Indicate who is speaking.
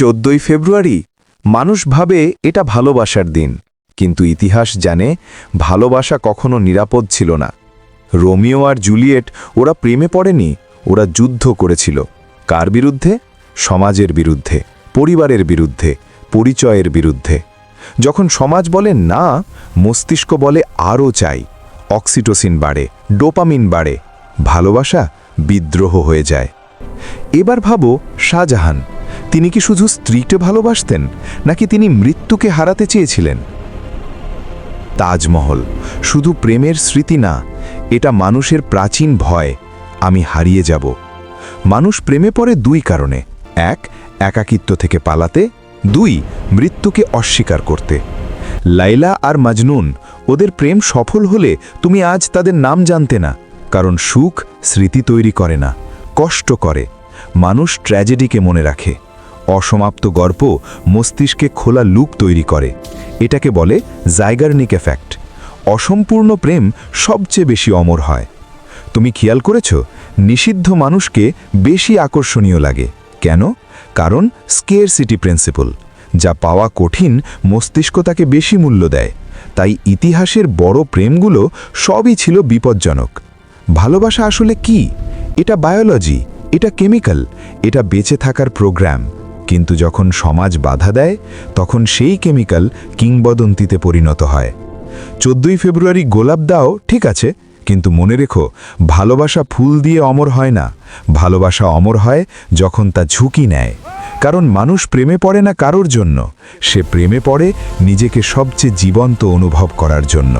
Speaker 1: 14ই ফেব্রুয়ারি মানুষ ভাবে এটা ভালোবাসার দিন, কিন্তু ইতিহাস জানে ভালোবাসা কখনো নিরাপদ ছিল না। রোমিও আর জুলিয়েট ওরা প্রেমে পড়েনি, ওরা যুদ্ধ করেছিল। কার বিরুদ্ধে? সমাজের বিরুদ্ধে, পরিবারের বিরুদ্ধে, পরিচয়ের বিরুদ্ধে। যখন সমাজ বলে না, মস্তিষ্ক বলে আরও চাই। অক্সিটোসিন বাড়ে, ডোপামিন বাড়ে, ভালোবাসা বিদ্রোহ হয়ে যায়। এবার ভাবো শাহজাহান, তিনি কি শুধু স্ত্রীকে ভালোবাসতেন, নাকি তিনি মৃত্যুকে হারাতে চেয়েছিলেন? তাজমহল শুধু প্রেমের স্মৃতি না, এটা মানুষের প্রাচীন ভয়, আমি হারিয়ে যাব। মানুষ প্রেমে পড়ে দুই কারণে: এক, একাকিত্ব থেকে পালাতে; দুই, মৃত্যুকে অস্বীকার করতে। লাইলা আর মাজনুন, ওদের প্রেম সফল হলে তুমি আজ তাদের নাম জানতে না, কারণ সুখ স্মৃতি তৈরি করে না, কষ্ট করে। মানুষ ট্র্যাজেডিকে মনে রাখে, অসমাপ্ত গল্প মস্তিষ্কে খোলা লুপ তৈরি করে। এটাকে বলে জাইগার্নিক এফেক্ট। অসম্পূর্ণ প্রেম সবচেয়ে বেশি অমর হয়। তুমি খেয়াল করেছ, নিষিদ্ধ মানুষকে বেশি আকর্ষণীয় লাগে কেন? কারণ স্কেরসিটি প্রিন্সিপল। যা পাওয়া কঠিন, মস্তিষ্ক তাকে বেশি মূল্য দেয়। তাই ইতিহাসের বড় প্রেমগুলো সবই ছিল বিপজ্জনক। ভালোবাসা আসলে কি? এটা বায়োলজি, এটা কেমিক্যাল, এটা বেঁচে থাকার প্রোগ্রাম। কিন্তু যখন সমাজ বাধা দেয়, তখন সেই কেমিক্যাল কিংবদন্তিতে পরিণত হয়। 14ই ফেব্রুয়ারি গোলাপ দাও, ঠিক আছে, কিন্তু মনে রেখো, ভালোবাসা ফুল দিয়ে অমর হয় না। ভালোবাসা অমর হয় যখন তা ঝুঁকি নেয়। কারণ মানুষ প্রেমে পড়ে না কারোর জন্য, সে প্রেমে পড়ে নিজেকে সবচেয়ে জীবন্ত অনুভব করার জন্য।